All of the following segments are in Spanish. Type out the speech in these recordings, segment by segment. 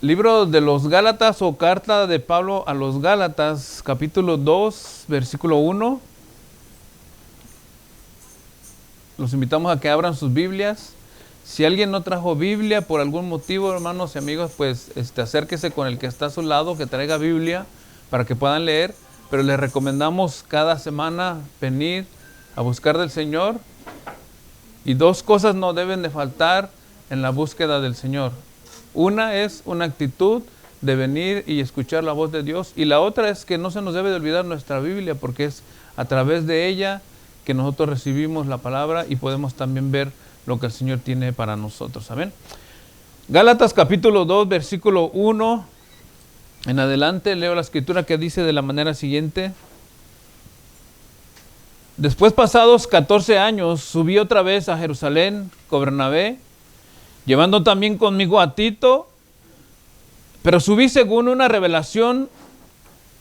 Libro de los Gálatas o carta de Pablo a los Gálatas, capítulo 2, versículo 1. Los invitamos a que abran sus Biblias. Si alguien no trajo Biblia por algún motivo, hermanos y amigos, pues acérquese con el que está a su lado, que traiga Biblia para que puedan leer. Pero les recomendamos cada semana venir a buscar del Señor. Y dos cosas no deben de faltar en la búsqueda del Señor. Una es una actitud de venir y escuchar la voz de Dios. Y la otra es que no se nos debe de olvidar nuestra Biblia, porque es a través de ella que nosotros recibimos la palabra y podemos también ver lo que el Señor tiene para nosotros. Amén. Gálatas capítulo 2, versículo 1 en adelante, leo la escritura que dice de la manera siguiente. Después, pasados 14 años, subí otra vez a Jerusalén con Bernabé, llevando también conmigo a Tito, pero subí según una revelación,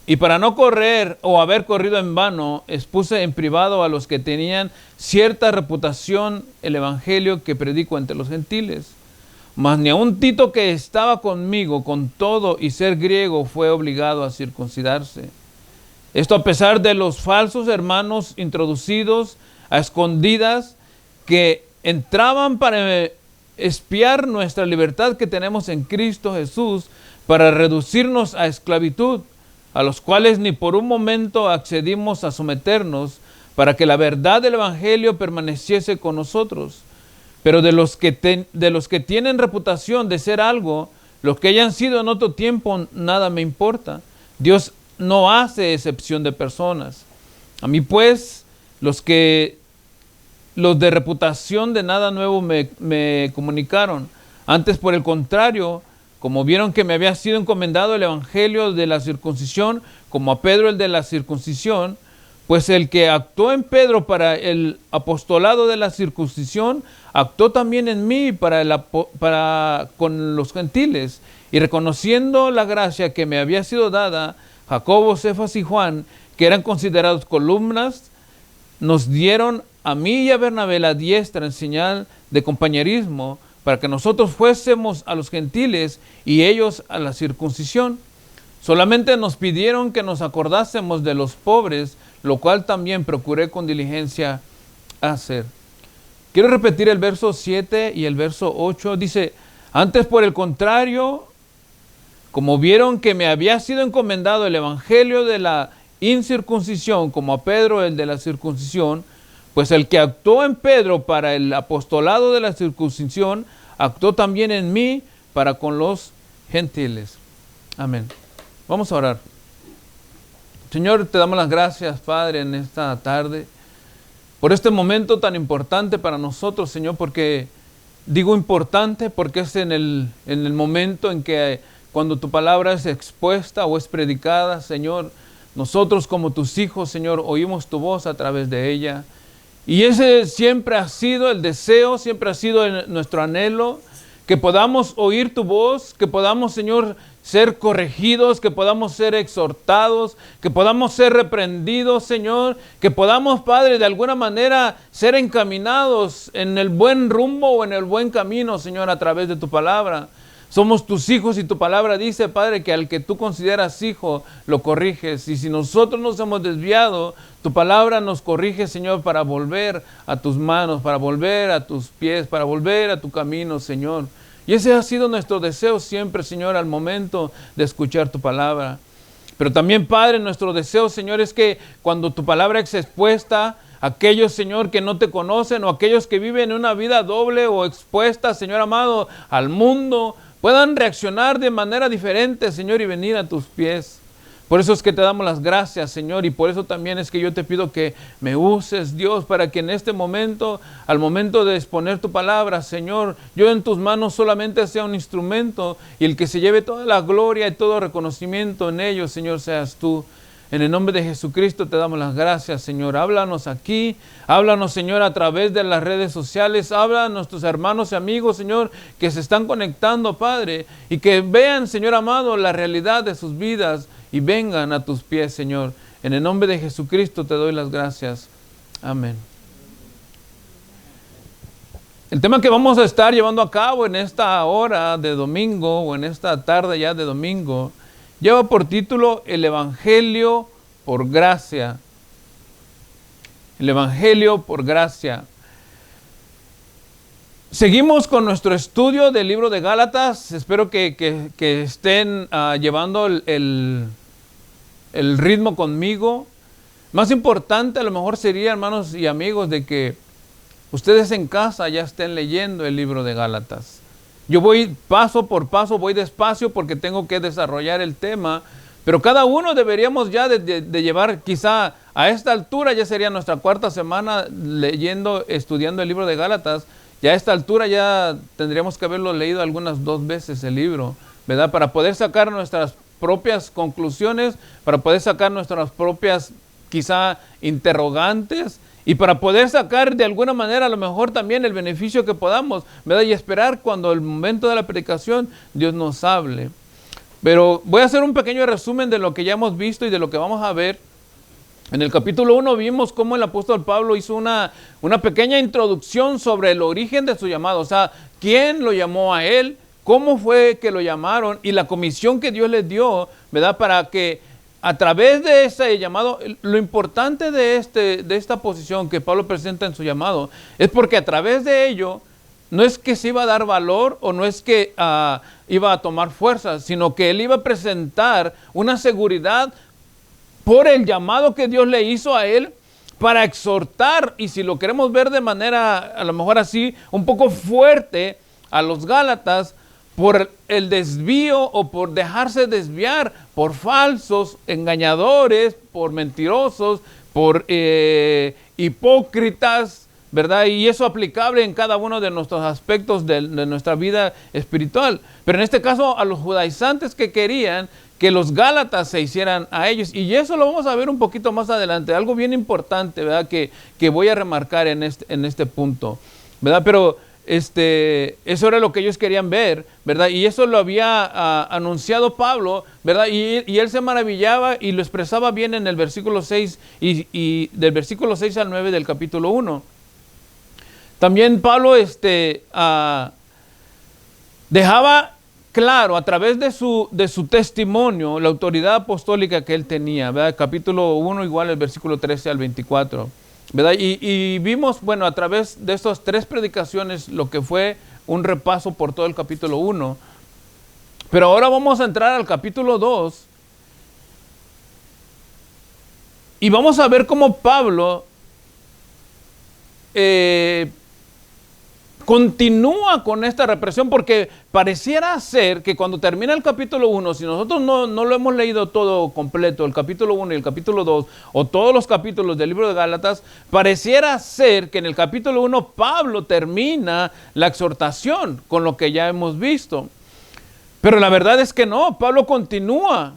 y para no correr o haber corrido en vano, expuse en privado a los que tenían cierta reputación el evangelio que predico entre los gentiles. Mas ni aun Tito, que estaba conmigo con todo y ser griego, fue obligado a circuncidarse. Esto a pesar de los falsos hermanos introducidos a escondidas que entraban para espiar nuestra libertad que tenemos en Cristo Jesús, para reducirnos a esclavitud, a los cuales ni por un momento accedimos a someternos, para que la verdad del evangelio permaneciese con nosotros. Pero de los que tienen reputación de ser algo, los que hayan sido en otro tiempo, nada me importa. Dios no hace excepción de personas. A mí pues, los de reputación de nada nuevo me comunicaron. Antes, por el contrario, como vieron que me había sido encomendado el evangelio de la circuncisión, como a Pedro el de la circuncisión, pues el que actuó en Pedro para el apostolado de la circuncisión, actuó también en mí para con los gentiles. Y reconociendo la gracia que me había sido dada, Jacobo, Cefas y Juan, que eran considerados columnas, nos dieron a mí y a Bernabé la diestra en señal de compañerismo, para que nosotros fuésemos a los gentiles y ellos a la circuncisión. Solamente nos pidieron que nos acordásemos de los pobres, lo cual también procuré con diligencia hacer. Quiero repetir el verso 7 y el verso 8. Dice, antes por el contrario, como vieron que me había sido encomendado el evangelio de la incircuncisión, como a Pedro el de la circuncisión, pues el que actuó en Pedro para el apostolado de la circuncisión, actuó también en mí para con los gentiles. Amén. Vamos a orar. Señor, te damos las gracias, Padre, en esta tarde, por este momento tan importante para nosotros, Señor, porque digo importante porque es en el momento en que cuando tu palabra es expuesta o es predicada, Señor, nosotros como tus hijos, Señor, oímos tu voz a través de ella. Y ese siempre ha sido el deseo, siempre ha sido nuestro anhelo, que podamos oír tu voz, que podamos, Señor, ser corregidos, que podamos ser exhortados, que podamos ser reprendidos, Señor, que podamos, Padre, de alguna manera ser encaminados en el buen rumbo o en el buen camino, Señor, a través de tu palabra. Somos tus hijos y tu palabra dice, Padre, que al que tú consideras hijo, lo corriges. Y si nosotros nos hemos desviado, tu palabra nos corrige, Señor, para volver a tus manos, para volver a tus pies, para volver a tu camino, Señor. Y ese ha sido nuestro deseo siempre, Señor, al momento de escuchar tu palabra. Pero también, Padre, nuestro deseo, Señor, es que cuando tu palabra es expuesta, aquellos, Señor, que no te conocen o aquellos que viven una vida doble o expuesta, Señor amado, al mundo, puedan reaccionar de manera diferente, Señor, y venir a tus pies. Por eso es que te damos las gracias, Señor, y por eso también es que yo te pido que me uses, Dios, para que en este momento, al momento de exponer tu palabra, Señor, yo en tus manos solamente sea un instrumento y el que se lleve toda la gloria y todo reconocimiento en ello, Señor, seas tú. En el nombre de Jesucristo te damos las gracias, Señor. Háblanos aquí, háblanos, Señor, a través de las redes sociales. Habla a nuestros hermanos y amigos, Señor, que se están conectando, Padre, y que vean, Señor amado, la realidad de sus vidas y vengan a tus pies, Señor. En el nombre de Jesucristo te doy las gracias. Amén. El tema que vamos a estar llevando a cabo en esta hora de domingo o en esta tarde ya de domingo lleva por título El Evangelio por Gracia. El Evangelio por Gracia. Seguimos con nuestro estudio del libro de Gálatas. Espero que estén llevando el ritmo conmigo. Más importante a lo mejor sería, hermanos y amigos, de que ustedes en casa ya estén leyendo el libro de Gálatas. Yo voy paso por paso, voy despacio porque tengo que desarrollar el tema, pero cada uno deberíamos ya de llevar, quizá a esta altura ya sería nuestra cuarta semana estudiando el libro de Gálatas. Ya a esta altura ya tendríamos que haberlo leído algunas 2 veces el libro, ¿verdad? Para poder sacar nuestras propias conclusiones, para poder sacar nuestras propias quizá interrogantes y para poder sacar de alguna manera a lo mejor también el beneficio que podamos, ¿verdad? Y esperar cuando el momento de la predicación Dios nos hable. Pero voy a hacer un pequeño resumen de lo que ya hemos visto y de lo que vamos a ver. En el capítulo 1 vimos cómo el apóstol Pablo hizo una pequeña introducción sobre el origen de su llamado, o sea, quién lo llamó a él, cómo fue que lo llamaron y la comisión que Dios le dio, ¿verdad? Para que a través de ese llamado, lo importante de esta posición que Pablo presenta en su llamado, es porque a través de ello, no es que se iba a dar valor o no es que iba a tomar fuerza, sino que él iba a presentar una seguridad por el llamado que Dios le hizo a él para exhortar, y si lo queremos ver de manera a lo mejor así, un poco fuerte a los Gálatas, por el desvío o por dejarse desviar por falsos, engañadores, por mentirosos, por hipócritas, ¿verdad? Y eso aplicable en cada uno de nuestros aspectos de nuestra vida espiritual. Pero en este caso a los judaizantes que querían que los Gálatas se hicieran a ellos. Y eso lo vamos a ver un poquito más adelante. Algo bien importante, ¿verdad? Que voy a remarcar en este punto, ¿verdad? Pero eso era lo que ellos querían ver, ¿verdad? Y eso lo había anunciado Pablo, ¿verdad? Y él se maravillaba y lo expresaba bien en el versículo 6 y del versículo 6 al 9 del capítulo 1. También Pablo dejaba claro a través de su testimonio la autoridad apostólica que él tenía, ¿verdad? Capítulo 1 igual el versículo 13 al 24, ¿verdad? Y vimos, bueno, a través de estas 3 predicaciones lo que fue un repaso por todo el capítulo 1. Pero ahora vamos a entrar al capítulo 2 y vamos a ver cómo Pablo continúa con esta represión, porque pareciera ser que cuando termina el capítulo 1, si nosotros no lo hemos leído todo completo, el capítulo 1 y el capítulo 2, o todos los capítulos del libro de Gálatas, pareciera ser que en el capítulo 1 Pablo termina la exhortación con lo que ya hemos visto. Pero la verdad es que no, Pablo continúa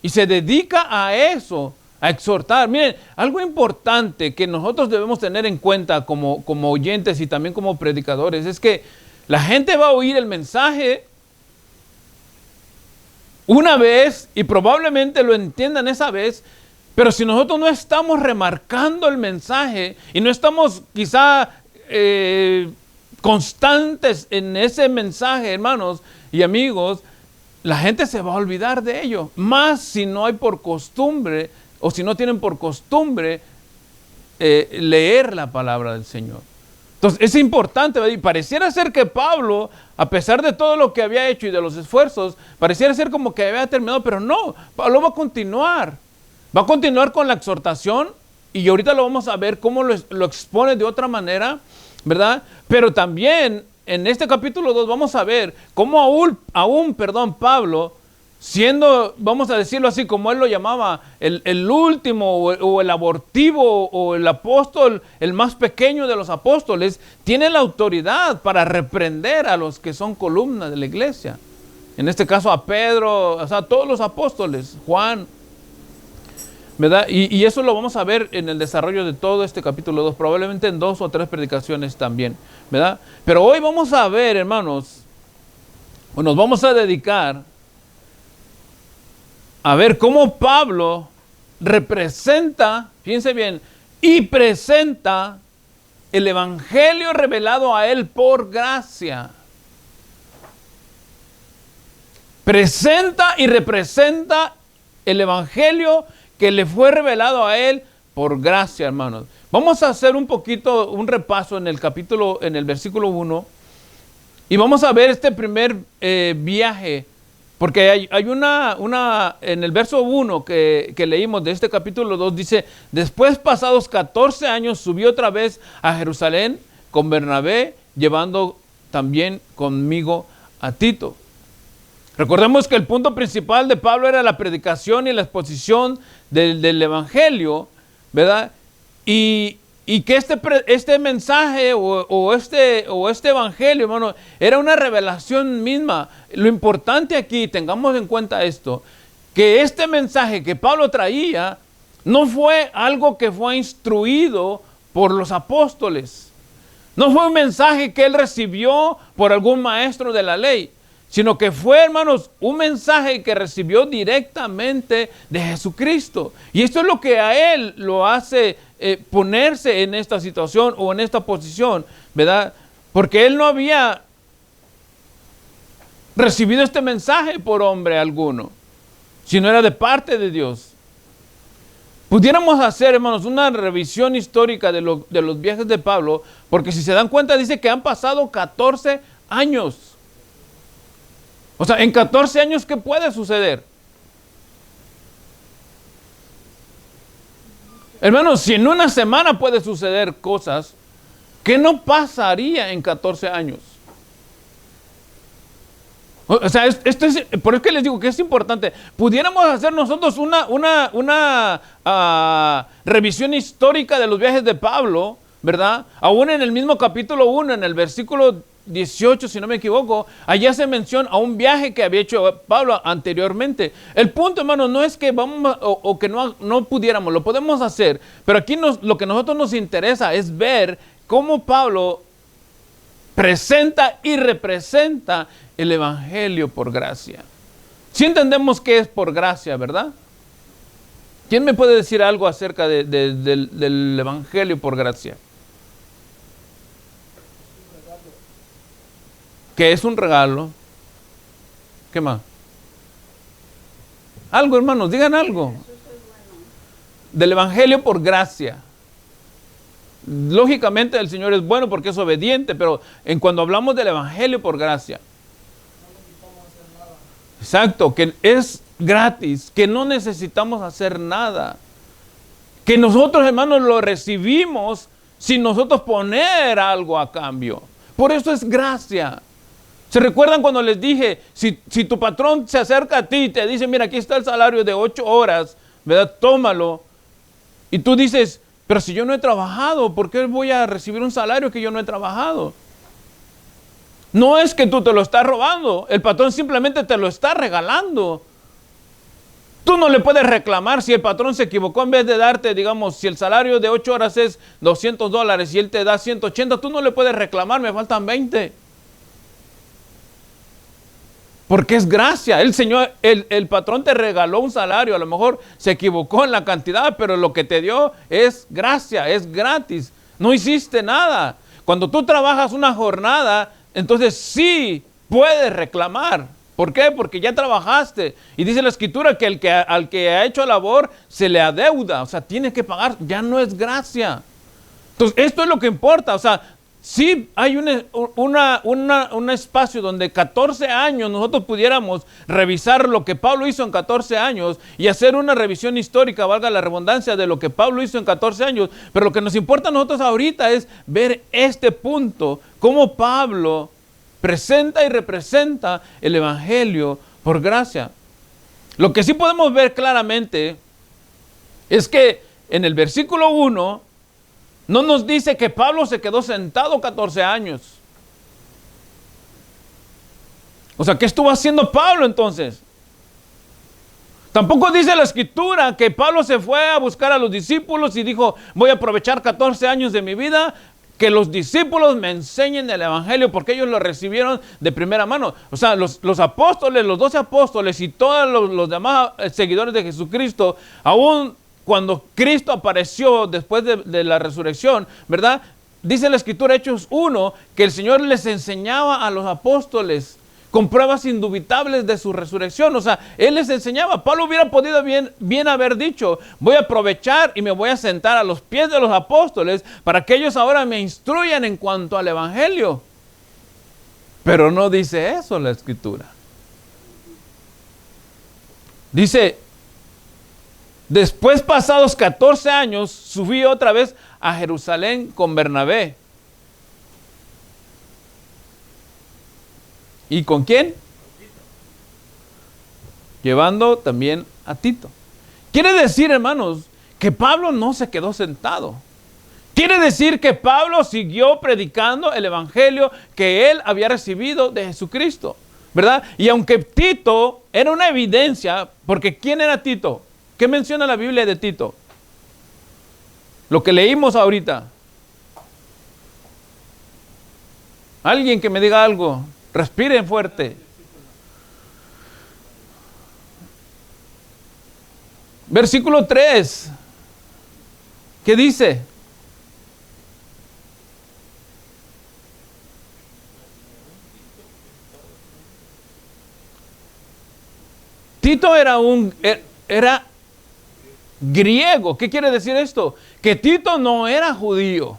y se dedica a eso, a exhortar. Miren, algo importante que nosotros debemos tener en cuenta como oyentes y también como predicadores es que la gente va a oír el mensaje una vez y probablemente lo entiendan esa vez, pero si nosotros no estamos remarcando el mensaje y no estamos quizá constantes en ese mensaje, hermanos y amigos, la gente se va a olvidar de ello. Más si no hay por costumbre o si no tienen por costumbre leer la palabra del Señor. Entonces es importante, ¿verdad? Y pareciera ser que Pablo, a pesar de todo lo que había hecho y de los esfuerzos, pareciera ser como que había terminado, pero no, Pablo va a continuar con la exhortación y ahorita lo vamos a ver cómo lo expone de otra manera, ¿verdad? Pero también en este capítulo 2 vamos a ver cómo aún Pablo, siendo, vamos a decirlo así, como él lo llamaba, el último o el abortivo o el apóstol, el más pequeño de los apóstoles, tiene la autoridad para reprender a los que son columnas de la iglesia. En este caso a Pedro, o sea, a todos los apóstoles, Juan, ¿verdad? Y eso lo vamos a ver en el desarrollo de todo este capítulo 2, probablemente en 2 o 3 predicaciones también, ¿verdad? Pero hoy vamos a ver, hermanos, o nos vamos a dedicar a ver cómo Pablo representa, fíjense bien, y presenta el evangelio revelado a él por gracia. Presenta y representa el evangelio que le fue revelado a él por gracia, hermanos. Vamos a hacer un repaso en el versículo 1, y vamos a ver este primer viaje, porque hay una en el verso 1 que leímos de este capítulo 2, dice: después, pasados 14 años, subió otra vez a Jerusalén con Bernabé, llevando también conmigo a Tito. Recordemos que el punto principal de Pablo era la predicación y la exposición del evangelio, ¿verdad? Y que este mensaje o este evangelio, hermano, era una revelación misma. Lo importante aquí, tengamos en cuenta esto, que este mensaje que Pablo traía no fue algo que fue instruido por los apóstoles. No fue un mensaje que él recibió por algún maestro de la ley, sino que fue, hermanos, un mensaje que recibió directamente de Jesucristo. Y esto es lo que a él lo hace ponerse en esta situación o en esta posición, ¿verdad? Porque él no había recibido este mensaje por hombre alguno, sino era de parte de Dios. Pudiéramos hacer, hermanos, una revisión histórica de los viajes de Pablo, porque si se dan cuenta, dice que han pasado 14 años. O sea, en 14 años, ¿qué puede suceder? Hermanos, si en una semana puede suceder cosas, ¿qué no pasaría en 14 años? O sea, por eso que les digo que es importante. Pudiéramos hacer nosotros una revisión histórica de los viajes de Pablo, ¿verdad? Aún en el mismo capítulo 1, en el versículo 18, si no me equivoco, allá se menciona a un viaje que había hecho Pablo anteriormente. El punto, hermano, no es que vamos o que no pudiéramos, lo podemos hacer, pero aquí lo que a nosotros nos interesa es ver cómo Pablo presenta y representa el evangelio por gracia. Si entendemos que es por gracia, ¿verdad? ¿Quién me puede decir algo acerca del evangelio por gracia? Que es un regalo. ¿Qué más? Algo, hermanos, digan algo. Del evangelio por gracia. Lógicamente el Señor es bueno porque es obediente, pero cuando hablamos del evangelio por gracia, exacto, que es gratis, que no necesitamos hacer nada, que nosotros, hermanos, lo recibimos sin nosotros poner algo a cambio. Por eso es gracia. ¿Se recuerdan cuando les dije, si tu patrón se acerca a ti y te dice, mira, aquí está el salario de 8 horas, ¿verdad? Tómalo. Y tú dices, pero si yo no he trabajado, ¿por qué voy a recibir un salario que yo no he trabajado? No es que tú te lo estás robando, el patrón simplemente te lo está regalando. Tú no le puedes reclamar si el patrón se equivocó, en vez de darte, digamos, si el salario de 8 horas es $200 y él te da 180, tú no le puedes reclamar, me faltan 20. Porque es gracia. El patrón te regaló un salario, a lo mejor se equivocó en la cantidad, pero lo que te dio es gracia, es gratis. No hiciste nada. Cuando tú trabajas una jornada, entonces sí puedes reclamar. ¿Por qué? Porque ya trabajaste. Y dice la Escritura que al que ha hecho labor se le adeuda. O sea, tiene que pagar. Ya no es gracia. Entonces, esto es lo que importa. O sea, sí hay un espacio donde 14 años nosotros pudiéramos revisar lo que Pablo hizo en 14 años y hacer una revisión histórica, valga la redundancia, de lo que Pablo hizo en 14 años. Pero lo que nos importa a nosotros ahorita es ver este punto, cómo Pablo presenta y representa el evangelio por gracia. Lo que sí podemos ver claramente es que en el versículo 1 no nos dice que Pablo se quedó sentado 14 años. O sea, ¿qué estuvo haciendo Pablo entonces? Tampoco dice la Escritura que Pablo se fue a buscar a los discípulos y dijo, voy a aprovechar 14 años de mi vida, que los discípulos me enseñen el evangelio, porque ellos lo recibieron de primera mano. O sea, los apóstoles, los 12 apóstoles y todos los demás seguidores de Jesucristo, aún cuando Cristo apareció después de la resurrección, ¿verdad? dice la Escritura, Hechos 1, que el Señor les enseñaba a los apóstoles con pruebas indubitables de su resurrección. O sea, Él les enseñaba. Pablo hubiera podido bien haber dicho, voy a aprovechar y me voy a sentar a los pies de los apóstoles para que ellos ahora me instruyan en cuanto al Evangelio. Pero no dice eso la Escritura. Dice, después pasados 14 años, subí otra vez a Jerusalén con Bernabé. ¿Y con quién? Llevando también a Tito. Quiere decir, hermanos, que Pablo no se quedó sentado. Quiere decir que Pablo siguió predicando el evangelio que él había recibido de Jesucristo, ¿verdad? Y aunque Tito era una evidencia, porque ¿quién era Tito? ¿Qué menciona la Biblia de Tito? Lo que leímos ahorita. Alguien que me diga algo. Respiren fuerte. Versículo 3. ¿Qué dice? Tito era griego. ¿Qué quiere decir esto? Que Tito no era judío.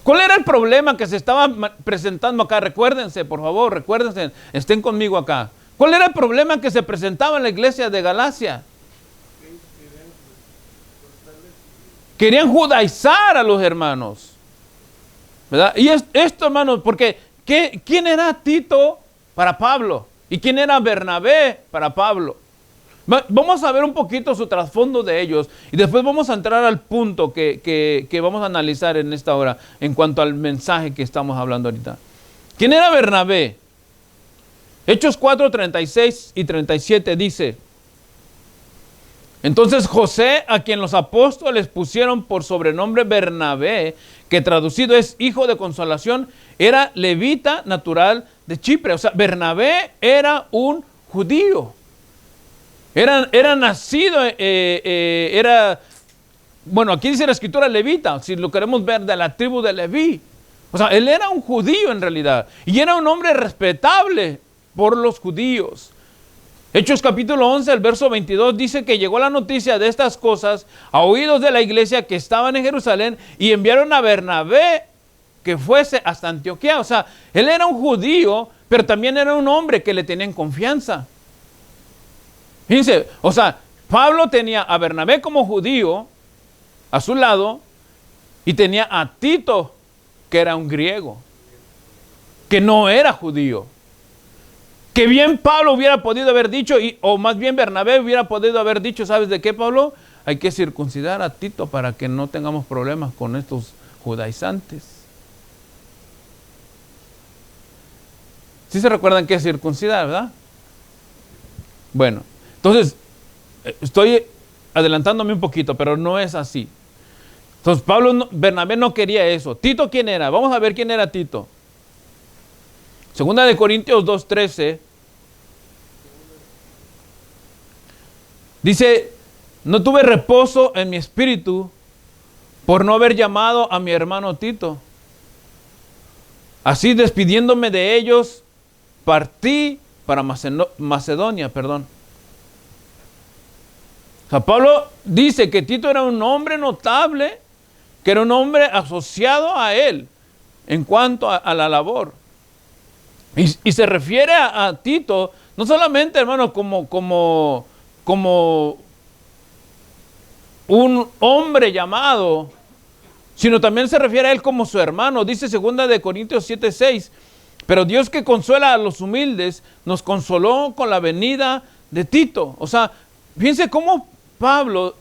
¿Cuál era el problema que se estaba presentando acá? Recuérdense, por favor, recuérdense, estén conmigo acá. ¿Cuál era el problema que se presentaba en la iglesia de Galacia? Querían judaizar a los hermanos, ¿verdad? Y esto, hermanos, porque ¿quién era Tito para Pablo? ¿Y quién era Bernabé para Pablo? Vamos a ver un poquito su trasfondo de ellos y después vamos a entrar al punto que vamos a analizar en esta hora en cuanto al mensaje que estamos hablando ahorita. ¿Quién era Bernabé? Hechos 4, 36 y 37 dice: entonces José, a quien los apóstoles pusieron por sobrenombre Bernabé, que traducido es hijo de consolación, era levita natural de Chipre. O sea, Bernabé era un judío. Era nacido, bueno, aquí dice la Escritura levita, si lo queremos ver, de la tribu de Leví. O sea, él era un judío en realidad, y era un hombre respetable por los judíos. Hechos capítulo 11, el verso 22 dice que llegó la noticia de estas cosas a oídos de la iglesia que estaban en Jerusalén y enviaron a Bernabé que fuese hasta Antioquía. O sea, él era un judío, pero también era un hombre que le tenían confianza. Fíjense, o sea, Pablo tenía a Bernabé como judío a su lado y tenía a Tito, que era un griego, que no era judío. Que bien Pablo hubiera podido haber dicho, o más bien Bernabé hubiera podido haber dicho, ¿sabes de qué, Pablo? Hay que circuncidar a Tito para que no tengamos problemas con estos judaizantes. ¿Sí se recuerdan qué es circuncidar, verdad? Bueno, entonces, estoy adelantándome un poquito, pero no es así. Entonces, Bernabé no quería eso. ¿Tito quién era? Vamos a ver quién era Tito. Segunda de Corintios 2:13 dice: no tuve reposo en mi espíritu por no haber llamado a mi hermano Tito. Así, despidiéndome de ellos, partí para Macedonia, perdón. O sea, Pablo dice que Tito era un hombre notable, que era un hombre asociado a él en cuanto a la labor. Y se refiere a Tito, no solamente, hermano, como un hombre llamado, sino también se refiere a él como su hermano. Dice 2 de Corintios 7:6, pero Dios que consuela a los humildes, nos consoló con la venida de Tito. O sea, fíjense cómo Pablo,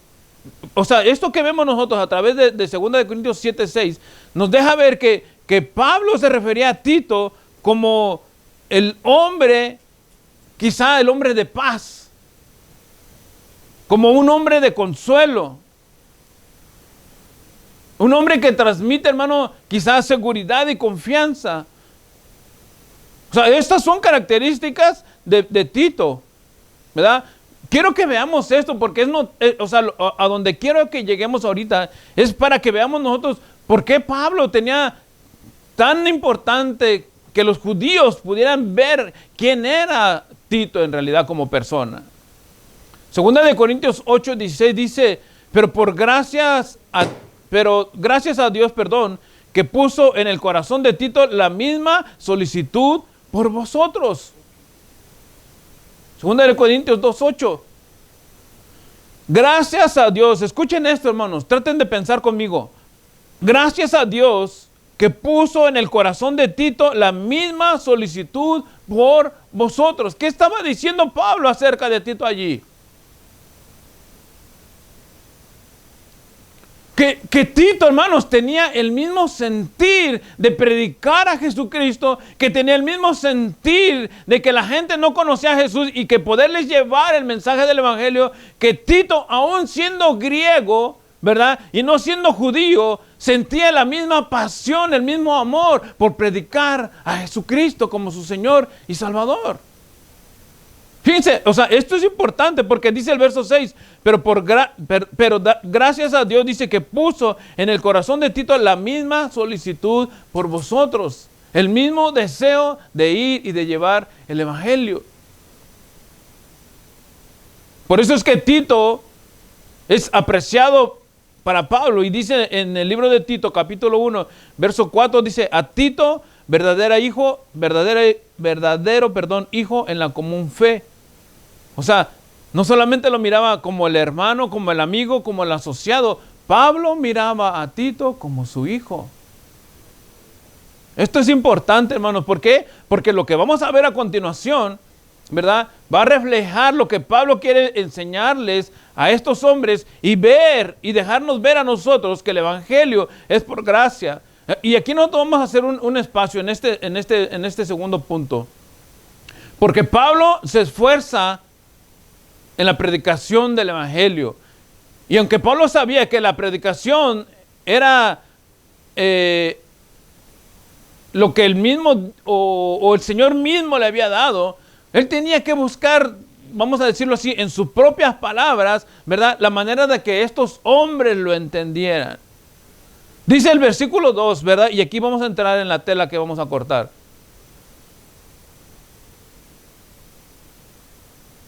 o sea, esto que vemos nosotros a través de 2 de Corintios 7:6, nos deja ver que Pablo se refería a Tito como el hombre, quizá el hombre de paz, como un hombre de consuelo, un hombre que transmite, hermano, quizás seguridad y confianza. O sea, estas son características de Tito, ¿verdad? Quiero que veamos esto porque o sea, a donde quiero que lleguemos ahorita es para que veamos nosotros ¿Por qué Pablo tenía tan importante que los judíos pudieran ver quién era Tito en realidad como persona? Segunda de Corintios 8:16 dice, pero gracias a Dios, que puso en el corazón de Tito la misma solicitud por vosotros. Segunda de Corintios 2:8. Gracias a Dios, escuchen esto, hermanos, traten de pensar conmigo. Gracias a Dios que puso en el corazón de Tito la misma solicitud por vosotros. ¿Qué estaba diciendo Pablo acerca de Tito allí? Que Tito, hermanos, tenía el mismo sentir de predicar a Jesucristo, que tenía el mismo sentir de que la gente no conocía a Jesús y que poderles llevar el mensaje del Evangelio, que Tito, aún siendo griego, ¿verdad? Y no siendo judío, sentía la misma pasión, el mismo amor por predicar a Jesucristo como su Señor y Salvador. Fíjense, o sea, esto es importante porque dice el verso 6, pero gracias a Dios dice que puso en el corazón de Tito la misma solicitud por vosotros, el mismo deseo de ir y de llevar el Evangelio. Por eso es que Tito es apreciado para Pablo y dice en el libro de Tito, capítulo 1, verso 4, dice, a Tito, verdadero hijo en la común fe. O sea, no solamente lo miraba como el hermano, como el amigo, como el asociado. Pablo miraba a Tito como su hijo. Esto es importante, hermanos. ¿Por qué? Porque lo que vamos a ver a continuación, ¿verdad? Va a reflejar lo que Pablo quiere enseñarles a estos hombres y ver y dejarnos ver a nosotros que el Evangelio es por gracia. Y aquí nosotros vamos a hacer un espacio en este segundo punto. Porque Pablo se esfuerza en la predicación del Evangelio. Y aunque Pablo sabía que la predicación era lo que él mismo o el Señor mismo le había dado, él tenía que buscar, vamos a decirlo así, en sus propias palabras, ¿verdad? La manera de que estos hombres lo entendieran. Dice el versículo 2, ¿verdad? Y aquí vamos a entrar en la tela que vamos a cortar.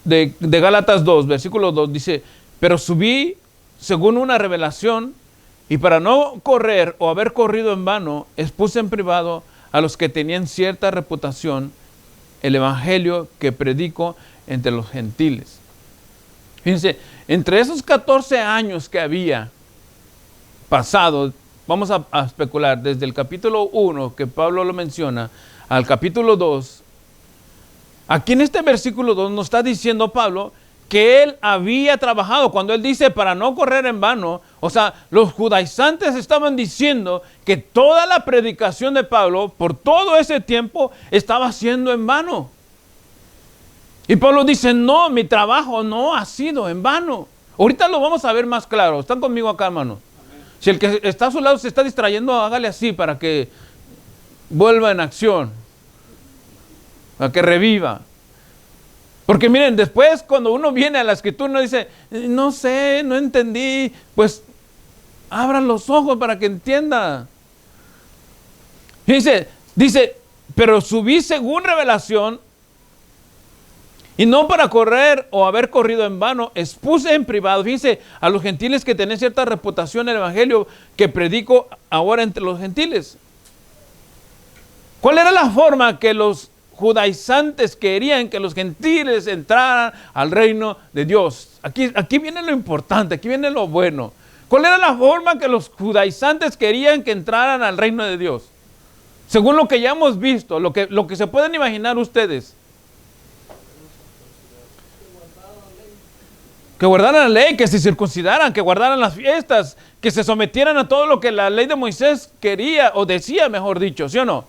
De Gálatas 2, versículo 2, dice, pero subí según una revelación, y para no correr o haber corrido en vano, expuse en privado a los que tenían cierta reputación el evangelio que predico entre los gentiles. Fíjense, entre esos 14 años que había pasado, vamos a especular, desde el capítulo 1, que Pablo lo menciona, al capítulo 2, aquí en este versículo 2 nos está diciendo Pablo que él había trabajado. Cuando él dice para no correr en vano, o sea, los judaizantes estaban diciendo que toda la predicación de Pablo por todo ese tiempo estaba siendo en vano. Y Pablo dice, no, mi trabajo no ha sido en vano. Ahorita lo vamos a ver más claro. ¿Están conmigo acá, hermano? Si el que está a su lado se está distrayendo, hágale así para que vuelva en acción, para que reviva. Porque miren, después cuando uno viene a la escritura, uno dice, no sé, no entendí. Pues abran los ojos para que entienda. Dice, pero subí según revelación, y no para correr o haber corrido en vano, expuse en privado, fíjense, a los gentiles que tienen cierta reputación en el evangelio que predico ahora entre los gentiles. ¿Cuál era la forma que los judaizantes querían que los gentiles entraran al reino de Dios? Aquí viene lo importante, aquí viene lo bueno. ¿Cuál era la forma que los judaizantes querían que entraran al reino de Dios? Según lo que ya hemos visto, lo que se pueden imaginar ustedes. Que guardaran la ley, que se circuncidaran, que guardaran las fiestas, que se sometieran a todo lo que la ley de Moisés quería o decía, mejor dicho, ¿sí o no?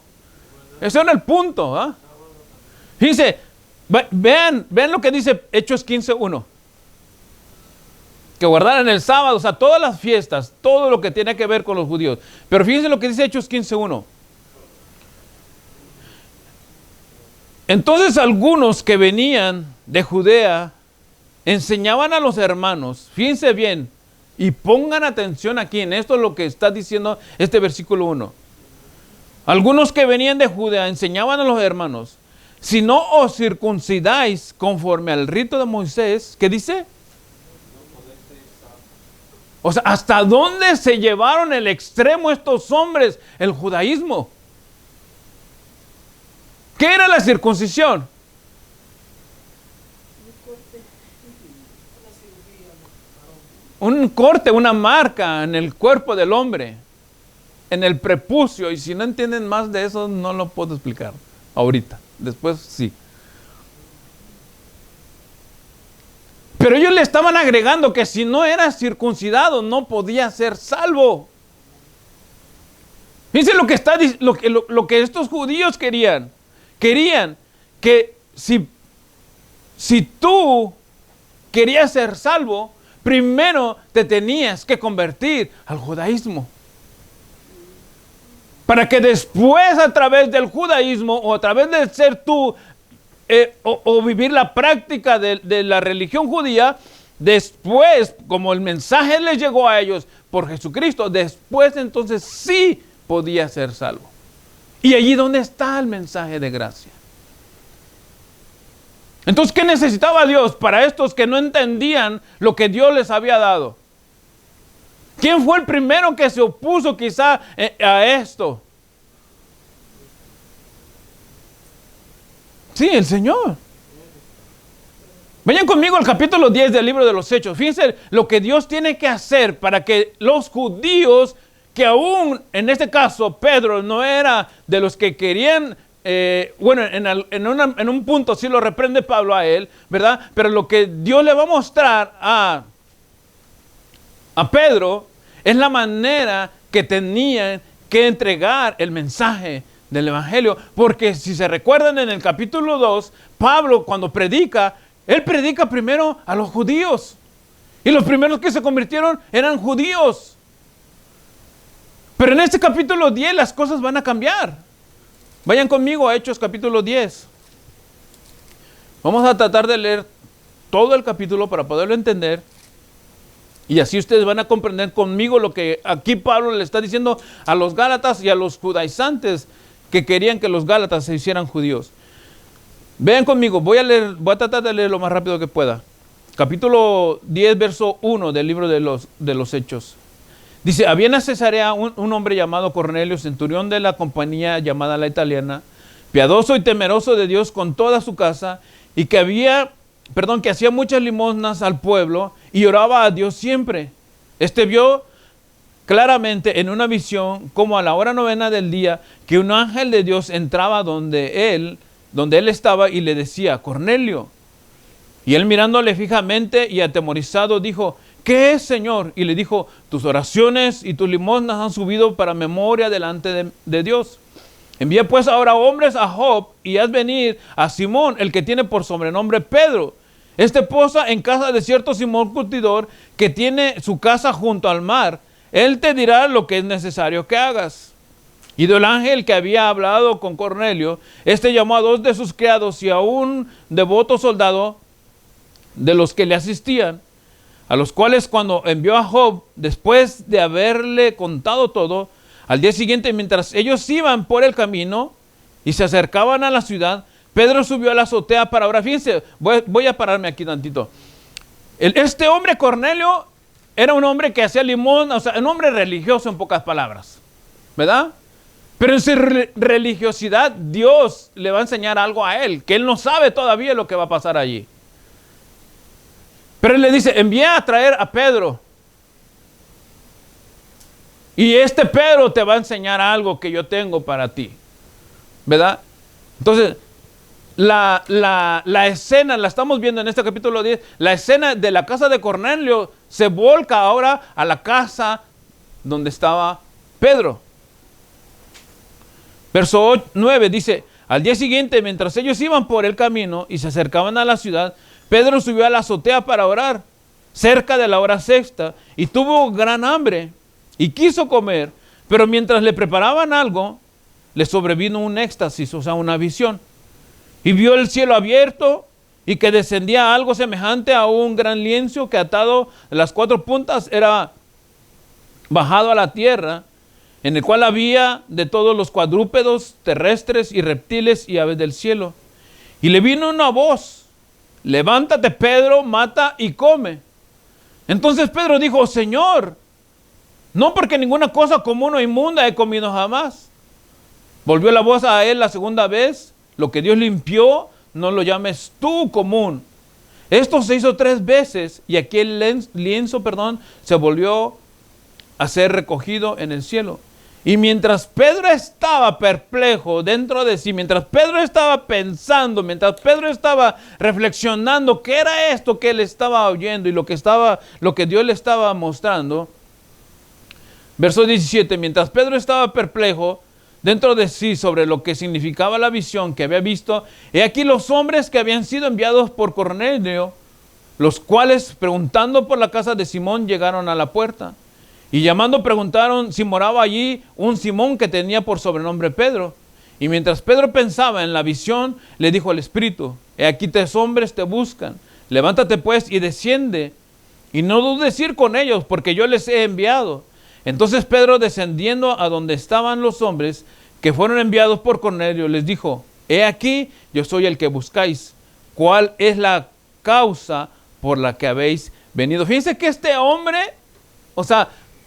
Ese era el punto, ¿ah? Fíjense, vean lo que dice Hechos 15:1. Que guardaran el sábado, o sea, todas las fiestas, todo lo que tiene que ver con los judíos. Pero fíjense lo que dice Hechos 15:1. Entonces algunos que venían de Judea enseñaban a los hermanos, fíjense bien, Y pongan atención aquí en esto, lo que está diciendo este versículo 1. Algunos que venían de Judea enseñaban a los hermanos, si no os circuncidáis conforme al rito de Moisés, ¿qué dice? O sea, ¿hasta dónde se llevaron el extremo estos hombres, el judaísmo? ¿Qué era la circuncisión? Un corte, una marca en el cuerpo del hombre, en el prepucio. Y si no entienden más de eso, no lo puedo explicar ahorita. Después sí. Pero ellos le estaban agregando que si no era circuncidado, no podía ser salvo. Fíjense lo que estos judíos querían. Querían que si tú querías ser salvo, primero te tenías que convertir al judaísmo. Para que después, a través del judaísmo o a través de ser tú o vivir la práctica de la religión judía, después, como el mensaje les llegó a ellos por Jesucristo, después entonces sí podía ser salvo. Y allí donde está el mensaje de gracia. Entonces, ¿qué necesitaba Dios para estos que no entendían lo que Dios les había dado? ¿Quién fue el primero que se opuso quizá a esto? Sí, el Señor. Vayan conmigo al capítulo 10 del libro de los Hechos. Fíjense lo que Dios tiene que hacer para que los judíos, que aún en este caso Pedro no era de los que querían, en un punto sí lo reprende Pablo a él, ¿verdad? Pero lo que Dios le va a mostrar a Pedro es la manera que tenían que entregar el mensaje del Evangelio. Porque si se recuerdan en el capítulo 2, Pablo cuando predica, él predica primero a los judíos. Y los primeros que se convirtieron eran judíos. Pero en este capítulo 10 las cosas van a cambiar. Vayan conmigo a Hechos capítulo 10. Vamos a tratar de leer todo el capítulo para poderlo entender. Y así ustedes van a comprender conmigo lo que aquí Pablo le está diciendo a los gálatas y a los judaizantes que querían que los gálatas se hicieran judíos. Vean conmigo, voy a tratar de leer lo más rápido que pueda. Capítulo 10, verso 1 del libro de los Hechos. Dice, había en Cesarea un hombre llamado Cornelio, centurión de la compañía llamada la italiana, piadoso y temeroso de Dios con toda su casa, y que hacía muchas limosnas al pueblo y oraba a Dios siempre. Este vio claramente en una visión, como a la hora 9 del día, que un ángel de Dios entraba donde él estaba y le decía, Cornelio. Y él mirándole fijamente y atemorizado dijo, ¿qué es, Señor? Y le dijo, tus oraciones y tus limosnas han subido para memoria delante de Dios. Envía pues ahora hombres a Job y haz venir a Simón, el que tiene por sobrenombre Pedro. Este posa en casa de cierto Simón curtidor que tiene su casa junto al mar. Él te dirá lo que es necesario que hagas. Y del ángel que había hablado con Cornelio, este llamó a 2 de sus criados y a un devoto soldado de los que le asistían, a los cuales cuando envió a Job, después de haberle contado todo, al día siguiente, mientras ellos iban por el camino y se acercaban a la ciudad, Pedro subió a la azotea para orar. Fíjense, voy a pararme aquí tantito. Este hombre Cornelio era un hombre que hacía limosna, o sea, un hombre religioso en pocas palabras, ¿verdad? Pero en su religiosidad Dios le va a enseñar algo a él, que él no sabe todavía lo que va a pasar allí. Pero él le dice, envíe a traer a Pedro. Y este Pedro te va a enseñar algo que yo tengo para ti, ¿verdad? Entonces, la escena, la estamos viendo en este capítulo 10, la escena de la casa de Cornelio se volca ahora a la casa donde estaba Pedro. Verso 9 dice, al día siguiente, mientras ellos iban por el camino y se acercaban a la ciudad, Pedro subió a la azotea para orar, cerca de la hora sexta, y tuvo gran hambre, y quiso comer, pero mientras le preparaban algo, le sobrevino un éxtasis, o sea, una visión. Y vio el cielo abierto, y que descendía algo semejante a un gran lienzo que atado de las 4 puntas era bajado a la tierra, en el cual había de todos los cuadrúpedos terrestres y reptiles y aves del cielo. Y le vino una voz: levántate, Pedro, mata y come. Entonces Pedro dijo: Señor, no, porque ninguna cosa común o inmunda he comido jamás. Volvió la voz a él la segunda vez: lo que Dios limpió, no lo llames tú común. Esto se hizo 3 veces y aquel lienzo, se volvió a ser recogido en el cielo. Y mientras Pedro estaba perplejo dentro de sí, mientras Pedro estaba pensando, mientras Pedro estaba reflexionando qué era esto que él estaba oyendo y lo que Dios le estaba mostrando, verso 17, mientras Pedro estaba perplejo dentro de sí sobre lo que significaba la visión que había visto, he aquí los hombres que habían sido enviados por Cornelio, los cuales, preguntando por la casa de Simón, llegaron a la puerta. Y llamando preguntaron si moraba allí un Simón que tenía por sobrenombre Pedro. Y mientras Pedro pensaba en la visión, le dijo al Espíritu: he aquí 3 hombres te buscan. Levántate pues y desciende, y no dudes ir con ellos, porque yo les he enviado. Entonces Pedro, descendiendo a donde estaban los hombres que fueron enviados por Cornelio, les dijo: he aquí, yo soy el que buscáis. ¿Cuál es la causa por la que habéis venido? Fíjense que este hombre,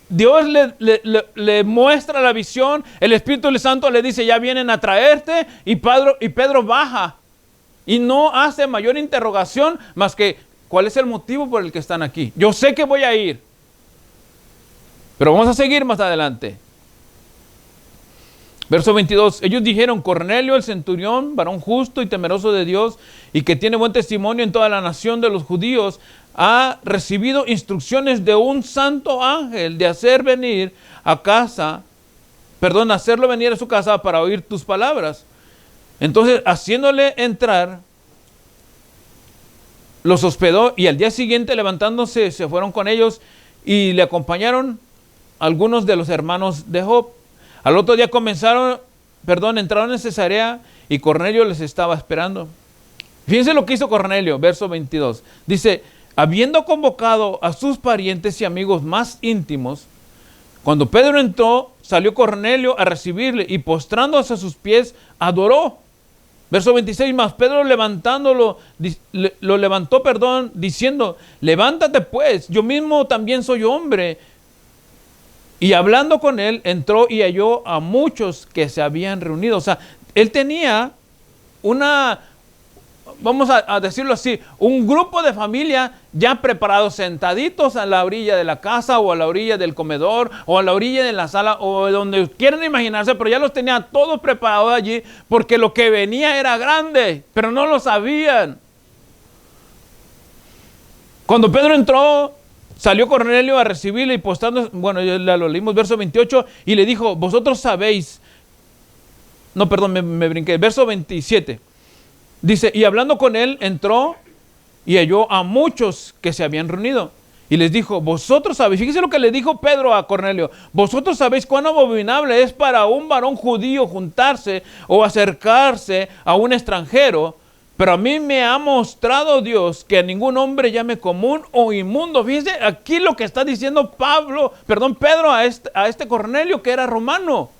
Dios le muestra la visión, el Espíritu Santo le dice: ya vienen a traerte, y Pedro baja y no hace mayor interrogación más que: ¿cuál es el motivo por el que están aquí? Yo sé que voy a ir, pero vamos a seguir más adelante. Verso 22, ellos dijeron: Cornelio el centurión, varón justo y temeroso de Dios, y que tiene buen testimonio en toda la nación de los judíos, ha recibido instrucciones de un santo ángel de hacerlo venir a su casa para oír tus palabras. Entonces, haciéndole entrar, los hospedó, y al día siguiente, levantándose, se fueron con ellos y le acompañaron algunos de los hermanos de Job. Al otro día entraron en Cesarea, y Cornelio les estaba esperando. Fíjense lo que hizo Cornelio, verso 22. Dice: habiendo convocado a sus parientes y amigos más íntimos, cuando Pedro entró, salió Cornelio a recibirle, y postrándose a sus pies, adoró. Verso 26, más Pedro lo levantó, diciendo: levántate pues, yo mismo también soy hombre. Y hablando con él, entró y halló a muchos que se habían reunido. Él tenía vamos a decirlo así, un grupo de familia ya preparados, sentaditos a la orilla de la casa, o a la orilla del comedor, o a la orilla de la sala, o donde quieran imaginarse, pero ya los tenía todos preparados allí, porque lo que venía era grande, pero no lo sabían. Cuando Pedro entró, salió Cornelio a recibirle, y postando, ya lo leímos, verso 28, y le dijo: vosotros sabéis, me brinqué, verso 27, dice: y hablando con él, entró y halló a muchos que se habían reunido, y les dijo: vosotros sabéis, fíjense lo que le dijo Pedro a Cornelio: vosotros sabéis cuán abominable es para un varón judío juntarse o acercarse a un extranjero, pero a mí me ha mostrado Dios que a ningún hombre llame común o inmundo. Fíjense aquí lo que está diciendo Pedro a este Cornelio, que era romano.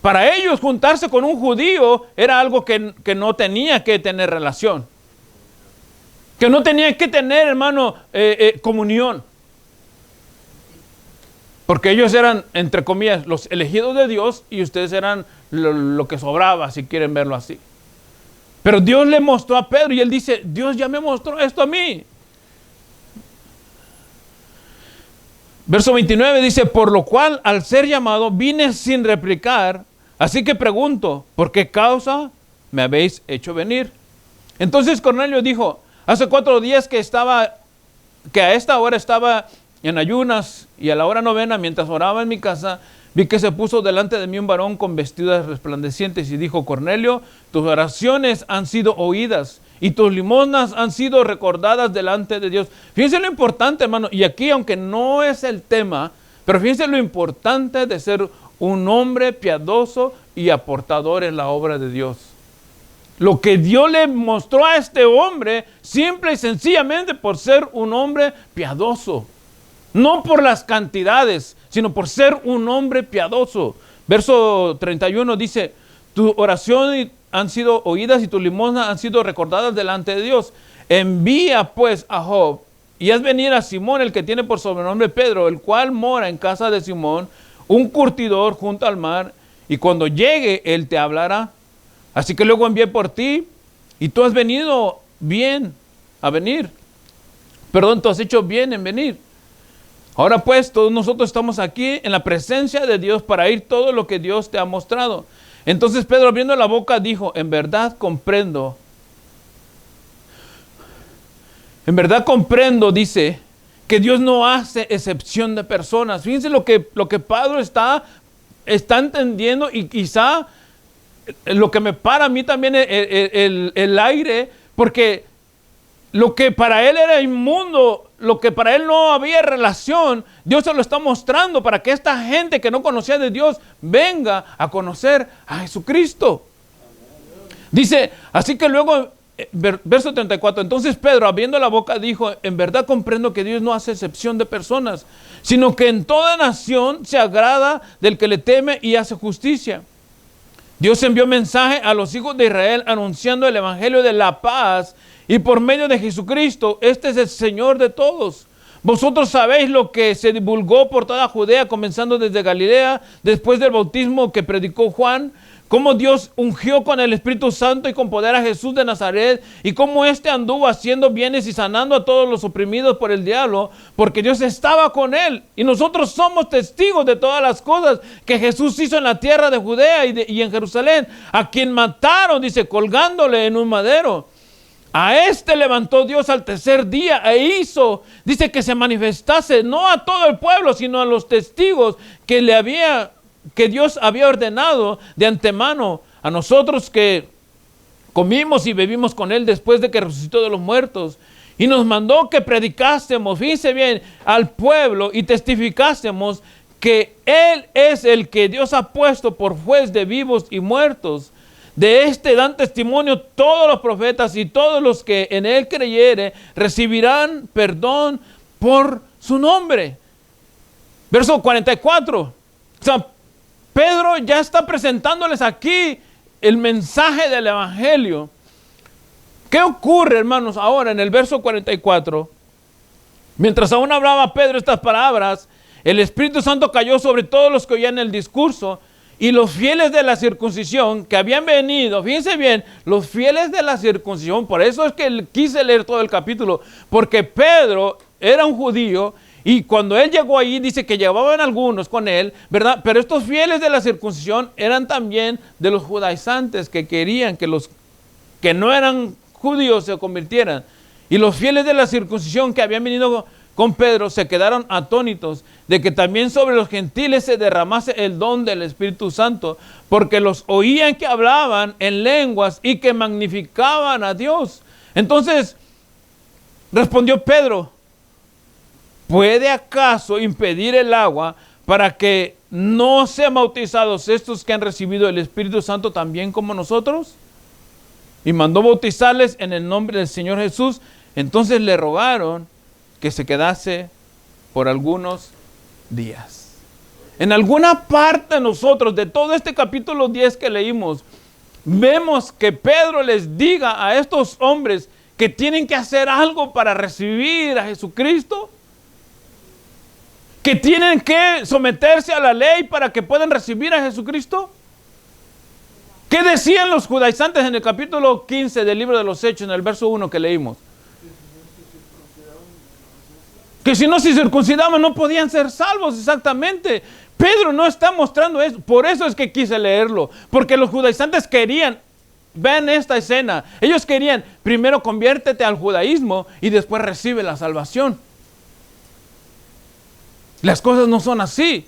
Para ellos juntarse con un judío era algo que no tenía que tener relación, que no tenía que tener, hermano, comunión, porque ellos eran, entre comillas, los elegidos de Dios, y ustedes eran lo que sobraba, si quieren verlo así. Pero Dios le mostró a Pedro, y él dice: Dios ya me mostró esto a mí. Verso 29 dice: por lo cual, al ser llamado, vine sin replicar, así que pregunto: ¿por qué causa me habéis hecho venir? Entonces Cornelio dijo: hace 4 días que a esta hora estaba en ayunas, y a la hora 9, mientras oraba en mi casa, vi que se puso delante de mí un varón con vestiduras resplandecientes, y dijo: Cornelio, tus oraciones han sido oídas, y tus limosnas han sido recordadas delante de Dios. Fíjense lo importante, hermano, y aquí, aunque no es el tema, pero fíjense lo importante de ser un hombre piadoso y aportador en la obra de Dios. lo que Dios le mostró a este hombre, simple y sencillamente por ser un hombre piadoso. No por las cantidades, sino por ser un hombre piadoso. Verso 31 dice, tus oraciones han sido oídas y tus limosnas han sido recordadas delante de Dios. Envía pues a Job y haz venir a Simón, el que tiene por sobrenombre Pedro, el cual mora en casa de Simón, un curtidor junto al mar, y cuando llegue él te hablará. Así que luego envié por ti y tú has venido bien a venir. Perdón, tú has hecho bien en venir. Ahora pues, todos nosotros estamos aquí en la presencia de Dios para oír todo lo que Dios te ha mostrado. Entonces Pedro, abriendo la boca, dijo, en verdad comprendo, dice, que Dios no hace excepción de personas. Fíjense lo que Pedro está entendiendo, y quizá lo que me para a mí también el aire, porque lo que para él era inmundo, lo que para él no había relación, Dios se lo está mostrando para que esta gente que no conocía de Dios venga a conocer a Jesucristo. Dice, así que luego, verso 34, entonces Pedro, abriendo la boca, dijo, en verdad comprendo que Dios no hace excepción de personas, sino que en toda nación se agrada del que le teme y hace justicia. Dios envió mensaje a los hijos de Israel anunciando el evangelio de la paz, y por medio de Jesucristo, este es el Señor de todos. Vosotros sabéis lo que se divulgó por toda Judea, comenzando desde Galilea, después del bautismo que predicó Juan, cómo Dios ungió con el Espíritu Santo y con poder a Jesús de Nazaret, y cómo éste anduvo haciendo bienes y sanando a todos los oprimidos por el diablo, porque Dios estaba con él. Y nosotros somos testigos de todas las cosas que Jesús hizo en la tierra de Judea y en Jerusalén, a quien mataron, dice, colgándole en un madero. A este levantó Dios al tercer día e hizo, dice, que se manifestase no a todo el pueblo, sino a los testigos que Dios había ordenado de antemano, a nosotros que comimos y bebimos con él después de que resucitó de los muertos. Y nos mandó que predicásemos, fíjense bien, al pueblo y testificásemos que él es el que Dios ha puesto por juez de vivos y muertos. De este dan testimonio todos los profetas, y todos los que en él creyere recibirán perdón por su nombre. Verso 44. O sea, Pedro ya está presentándoles aquí el mensaje del evangelio. ¿Qué ocurre, hermanos, ahora en el verso 44? Mientras aún hablaba Pedro estas palabras, el Espíritu Santo cayó sobre todos los que oían el discurso. Y los fieles de la circuncisión que habían venido, fíjense bien, los fieles de la circuncisión, por eso es que quise leer todo el capítulo, porque Pedro era un judío, y cuando él llegó ahí dice que llevaban algunos con él, ¿verdad? Pero estos fieles de la circuncisión eran también de los judaizantes que querían que los que no eran judíos se convirtieran. Y los fieles de la circuncisión que habían venido con Pedro se quedaron atónitos de que también sobre los gentiles se derramase el don del Espíritu Santo, porque los oían que hablaban en lenguas y que magnificaban a Dios. Entonces respondió Pedro, ¿puede acaso impedir el agua para que no sean bautizados estos que han recibido el Espíritu Santo también como nosotros? Y mandó bautizarles en el nombre del Señor Jesús. Entonces le rogaron que se quedase por algunos días. En alguna parte nosotros, de todo este capítulo 10 que leímos, vemos que Pedro les diga a estos hombres que tienen que hacer algo para recibir a Jesucristo, que tienen que someterse a la ley para que puedan recibir a Jesucristo. ¿Qué decían los judaizantes en el capítulo 15 del libro de los Hechos, en el verso 1 que leímos? Que si no se circuncidaban no podían ser salvos, exactamente. Pedro no está mostrando eso, por eso es que quise leerlo, porque los judaizantes querían, vean esta escena, ellos querían, primero conviértete al judaísmo y después recibe la salvación. Las cosas no son así.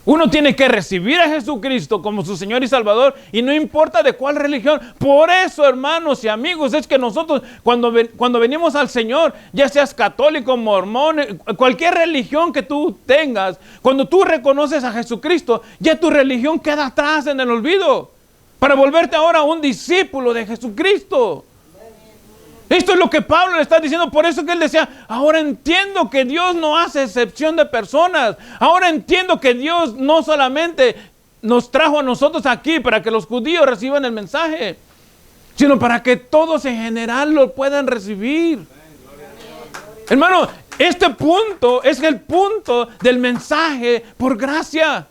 Uno tiene que recibir a Jesucristo como su Señor y Salvador, y no importa de cuál religión. Por eso, hermanos y amigos, es que nosotros cuando venimos al Señor, ya seas católico, mormón, cualquier religión que tú tengas, cuando tú reconoces a Jesucristo, ya tu religión queda atrás en el olvido. para volverte ahora un discípulo de Jesucristo. Esto es lo que Pablo le está diciendo. Por eso que él decía, ahora entiendo que Dios no hace excepción de personas. Ahora entiendo que Dios no solamente nos trajo a nosotros aquí para que los judíos reciban el mensaje, sino para que todos en general lo puedan recibir. Hermano, este punto es el punto del mensaje por gracia.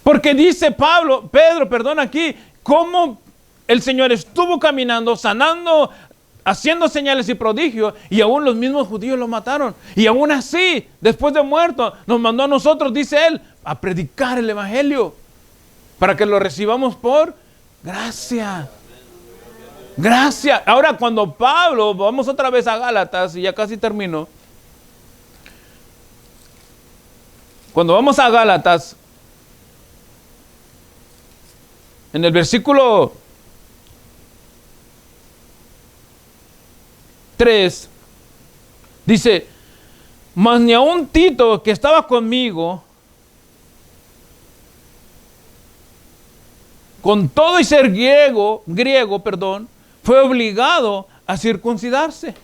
Porque dice Pedro, aquí, cómo el Señor estuvo caminando, sanando, haciendo señales y prodigios, y aún los mismos judíos lo mataron. Y aún así, después de muerto, nos mandó a nosotros, dice él, a predicar el evangelio, para que lo recibamos por gracia. Gracia. Ahora, cuando Pablo, vamos otra vez a Gálatas, y ya casi termino. Cuando vamos a Gálatas, en el versículo 3, dice, mas ni aun Tito, que estaba conmigo, con todo y ser griego, fue obligado a circuncidarse.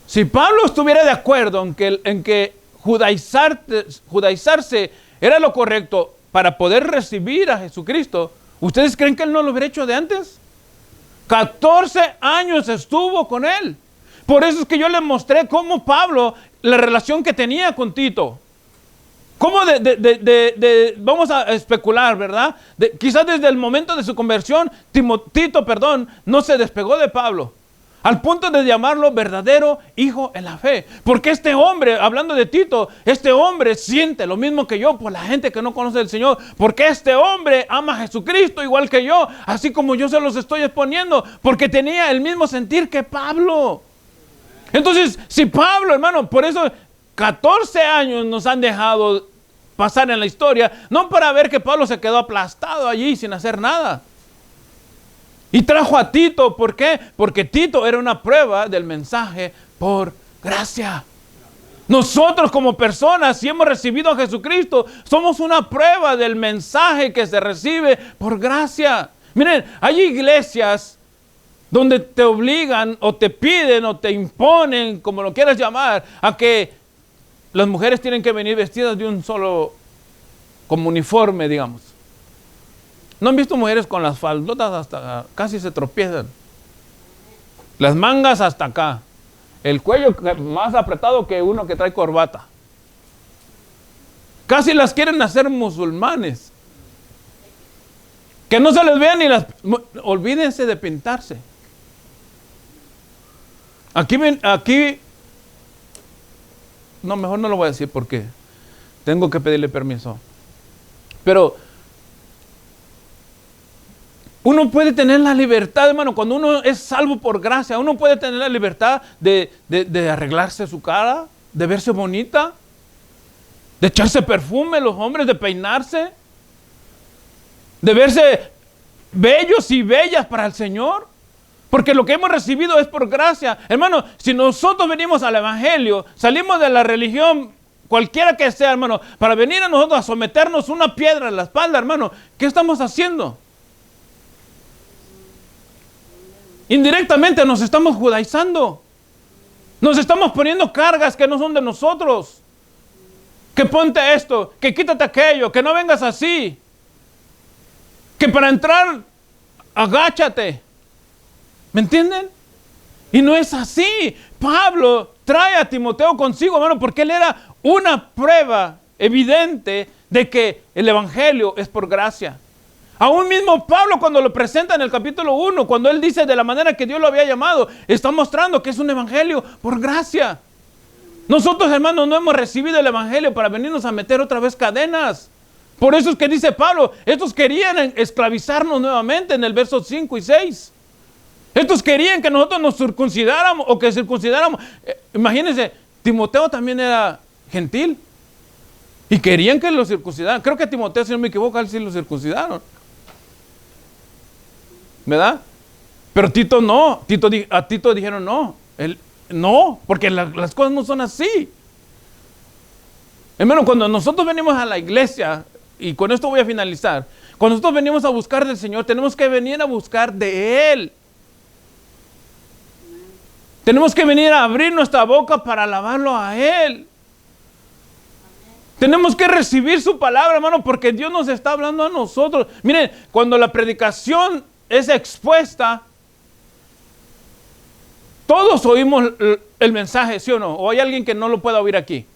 Si Pablo estuviera de acuerdo en que judaizarse era lo correcto para poder recibir a Jesucristo, ¿ustedes creen que él no lo hubiera hecho de antes? 14 años estuvo con él. Por eso es que yo le mostré cómo Pablo, la relación que tenía con Tito. Cómo vamos a especular, ¿verdad? Quizás desde el momento de su conversión, Tito, no se despegó de Pablo, al punto de llamarlo verdadero hijo en la fe. Porque este hombre, hablando de Tito, este hombre siente lo mismo que yo por la gente que no conoce al Señor. Porque este hombre ama a Jesucristo igual que yo, así como yo se los estoy exponiendo, porque tenía el mismo sentir que Pablo. Entonces, si Pablo, hermano, por eso 14 años nos han dejado pasar en la historia, no para ver que Pablo se quedó aplastado allí sin hacer nada. Y trajo a Tito, ¿por qué? Porque Tito era una prueba del mensaje por gracia. Nosotros como personas, si hemos recibido a Jesucristo, somos una prueba del mensaje que se recibe por gracia. Miren, hay iglesias donde te obligan o te piden o te imponen, como lo quieras llamar, a que las mujeres tienen que venir vestidas de un solo, como uniforme, digamos. ¿No han visto mujeres con las faldotas hasta casi se tropiezan? Las mangas hasta acá. El cuello más apretado que uno que trae corbata. Casi las quieren hacer musulmanes. Que no se les vean ni las... Olvídense de pintarse. Aquí... No, mejor no lo voy a decir porque tengo que pedirle permiso. Pero uno puede tener la libertad, hermano, cuando uno es salvo por gracia, uno puede tener la libertad de arreglarse su cara, de verse bonita, de echarse perfume, los hombres, de peinarse, de verse bellos y bellas para el Señor. Porque lo que hemos recibido es por gracia. Hermano, si nosotros venimos al evangelio, salimos de la religión, cualquiera que sea, hermano, para venir a nosotros a someternos una piedra en la espalda, hermano, ¿qué estamos haciendo? Indirectamente nos estamos judaizando. Nos estamos poniendo cargas que no son de nosotros. Que ponte esto, que quítate aquello, que no vengas así. Que para entrar, agáchate. ¿Me entienden? Y no es así. Pablo trae a Timoteo consigo, hermano, porque él era una prueba evidente de que el evangelio es por gracia. Aún mismo Pablo, cuando lo presenta en el capítulo 1, cuando él dice de la manera que Dios lo había llamado, está mostrando que es un evangelio por gracia. Nosotros, hermanos, no hemos recibido el evangelio para venirnos a meter otra vez cadenas. Por eso es que dice Pablo, estos querían esclavizarnos nuevamente en el verso 5 y 6. Estos querían que nosotros nos circuncidáramos o que circuncidáramos. Imagínense, Timoteo también era gentil y querían que lo circuncidaran. Creo que Timoteo, si no me equivoco, él sí lo circuncidaron, ¿verdad? Pero Tito no. A Tito dijeron no. Él, no, porque las cosas no son así. Hermano, cuando nosotros venimos a la iglesia, y con esto voy a finalizar, cuando nosotros venimos a buscar del Señor, tenemos que venir a buscar de Él. Tenemos que venir a abrir nuestra boca para alabarlo a Él. Tenemos que recibir su palabra, hermano, porque Dios nos está hablando a nosotros. Miren, cuando la predicación es expuesta, todos oímos el mensaje, ¿sí o no? ¿O hay alguien que no lo pueda oír aquí?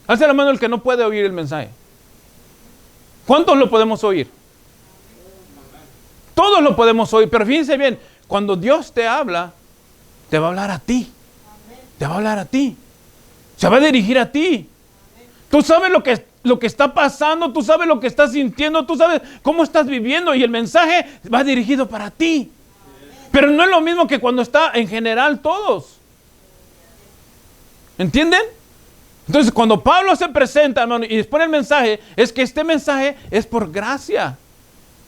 Alza la mano el que no puede oír el mensaje. ¿Cuántos lo podemos oír? Todos lo podemos oír, pero fíjense bien, cuando Dios te habla, te va a hablar a ti. Te va a hablar a ti. Se va a dirigir a ti. Tú sabes lo que está pasando, tú sabes lo que estás sintiendo, tú sabes cómo estás viviendo y el mensaje va dirigido para ti. Pero no es lo mismo que cuando está en general todos. ¿Entienden? Entonces cuando Pablo se presenta, hermano, y expone el mensaje, es que este mensaje es por gracia.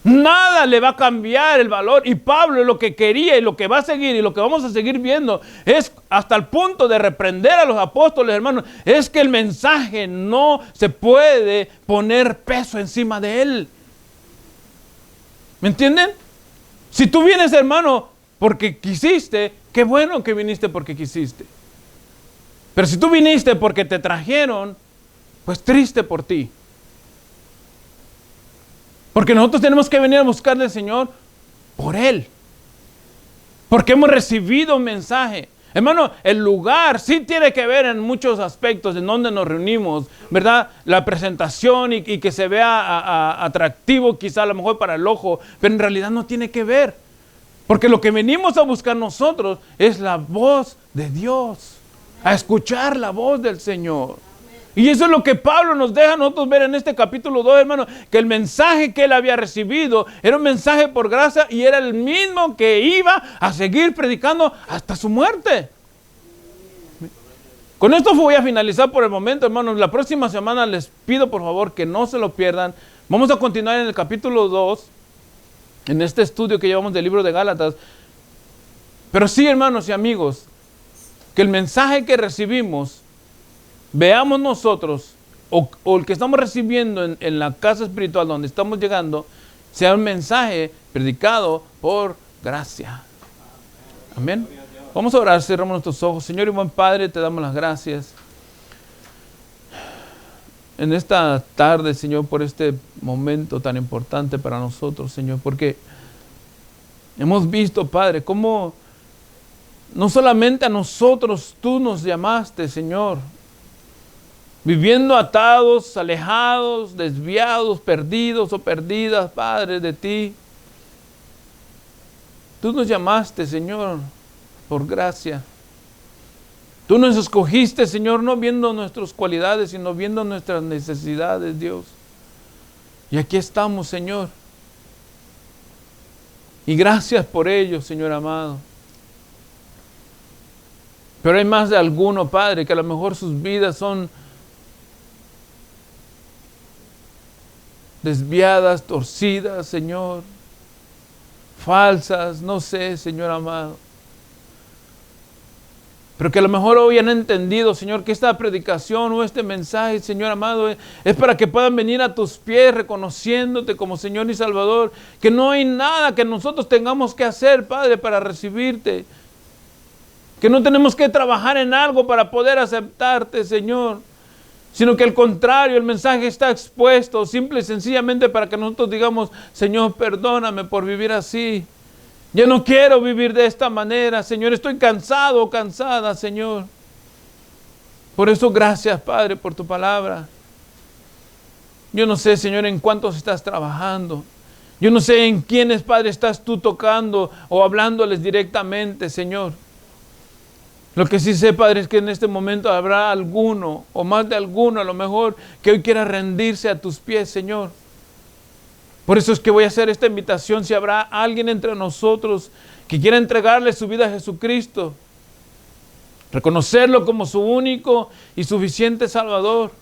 Nada le va a cambiar el valor. Y Pablo lo que quería y lo que va a seguir y lo que vamos a seguir viendo es hasta el punto de reprender a los apóstoles, hermanos, es que el mensaje no se puede poner peso encima de él. ¿Me entienden? Si tú vienes, hermano, porque quisiste, qué bueno que viniste porque quisiste. Pero si tú viniste porque te trajeron, pues triste por ti. Porque nosotros tenemos que venir a buscarle al Señor por Él. Porque hemos recibido un mensaje. Hermano, el lugar sí tiene que ver en muchos aspectos en donde nos reunimos, ¿verdad? La presentación y que se vea atractivo quizá a lo mejor para el ojo, pero en realidad no tiene que ver. Porque lo que venimos a buscar nosotros es la voz de Dios, a escuchar la voz del Señor. Y eso es lo que Pablo nos deja a nosotros ver en este capítulo 2, hermano, que el mensaje que él había recibido era un mensaje por gracia y era el mismo que iba a seguir predicando hasta su muerte. Con esto voy a finalizar por el momento, hermanos. La próxima semana les pido por favor que no se lo pierdan. Vamos a continuar en el capítulo 2, en este estudio que llevamos del libro de Gálatas. Pero sí, hermanos y amigos, que el mensaje que recibimos, veamos nosotros, o el que estamos recibiendo en la casa espiritual donde estamos llegando, sea un mensaje predicado por gracia. Amén. Vamos a orar, cerramos nuestros ojos. Señor y buen Padre, te damos las gracias en esta tarde, Señor, por este momento tan importante para nosotros, Señor, porque hemos visto, Padre, cómo no solamente a nosotros tú nos llamaste, Señor, viviendo atados, alejados, desviados, perdidos o perdidas, Padre, de ti. Tú nos llamaste, Señor, por gracia. Tú nos escogiste, Señor, no viendo nuestras cualidades, sino viendo nuestras necesidades, Dios. Y aquí estamos, Señor. Y gracias por ello, Señor amado. Pero hay más de alguno, Padre, que a lo mejor sus vidas son desviadas, torcidas, Señor, falsas, no sé, Señor amado. Pero que a lo mejor hoy han entendido, Señor, que esta predicación o este mensaje, Señor amado, es para que puedan venir a tus pies reconociéndote como Señor y Salvador. Que no hay nada que nosotros tengamos que hacer, Padre, para recibirte. Que no tenemos que trabajar en algo para poder aceptarte, Señor. Sino que al contrario, el mensaje está expuesto simple y sencillamente para que nosotros digamos, Señor, perdóname por vivir así. Yo no quiero vivir de esta manera, Señor. Estoy cansado o cansada, Señor. Por eso, gracias, Padre, por tu palabra. Yo no sé, Señor, en cuántos estás trabajando. Yo no sé en quiénes, Padre, estás tú tocando o hablándoles directamente, Señor. Lo que sí sé, Padre, es que en este momento habrá alguno, o más de alguno a lo mejor, que hoy quiera rendirse a tus pies, Señor. Por eso es que voy a hacer esta invitación. Si habrá alguien entre nosotros que quiera entregarle su vida a Jesucristo, reconocerlo como su único y suficiente Salvador,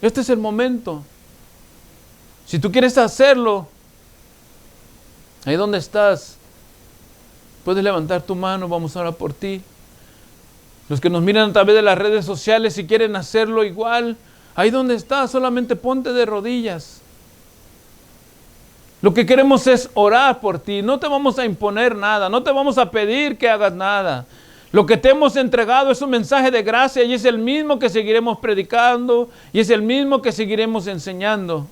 este es el momento. Si tú quieres hacerlo, ahí donde estás, puedes levantar tu mano, vamos a orar por ti. Los que nos miran a través de las redes sociales, si quieren hacerlo igual, ahí donde estás, solamente ponte de rodillas. Lo que queremos es orar por ti. No te vamos a imponer nada, no te vamos a pedir que hagas nada. Lo que te hemos entregado es un mensaje de gracia y es el mismo que seguiremos predicando y es el mismo que seguiremos enseñando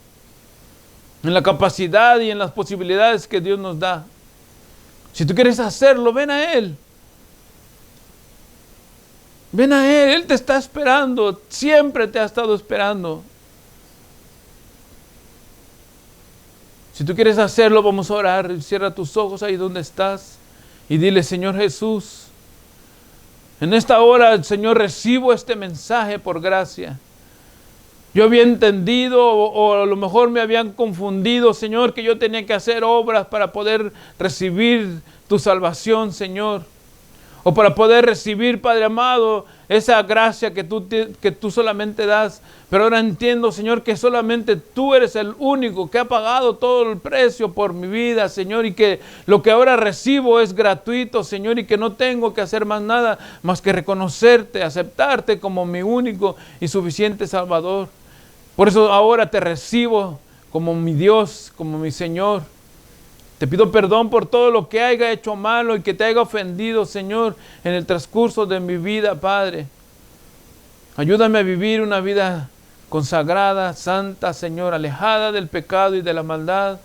en la capacidad y en las posibilidades que Dios nos da. Si tú quieres hacerlo, ven a Él. Ven a Él, Él te está esperando, siempre te ha estado esperando. Si tú quieres hacerlo, vamos a orar. Cierra tus ojos ahí donde estás y dile: Señor Jesús, en esta hora, Señor, recibo este mensaje por gracia. Yo había entendido o a lo mejor me habían confundido, Señor, que yo tenía que hacer obras para poder recibir tu salvación, Señor. O para poder recibir, Padre amado, esa gracia que tú solamente das. Pero ahora entiendo, Señor, que solamente tú eres el único que ha pagado todo el precio por mi vida, Señor. Y que lo que ahora recibo es gratuito, Señor. Y que no tengo que hacer más nada más que reconocerte, aceptarte como mi único y suficiente Salvador. Por eso ahora te recibo como mi Dios, como mi Señor. Te pido perdón por todo lo que haya hecho malo y que te haya ofendido, Señor, en el transcurso de mi vida, Padre. Ayúdame a vivir una vida consagrada, santa, Señor, alejada del pecado y de la maldad.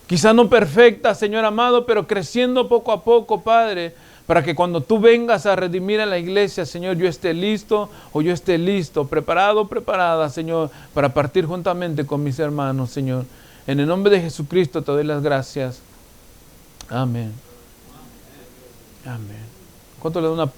Quizá no perfecta, Señor amado, pero creciendo poco a poco, Padre, para que cuando tú vengas a redimir a la iglesia, Señor, yo esté listo o yo esté listo, preparado, preparada, Señor, para partir juntamente con mis hermanos, Señor. En el nombre de Jesucristo te doy las gracias. Amén. Amén. ¿Cuánto le da un aplauso?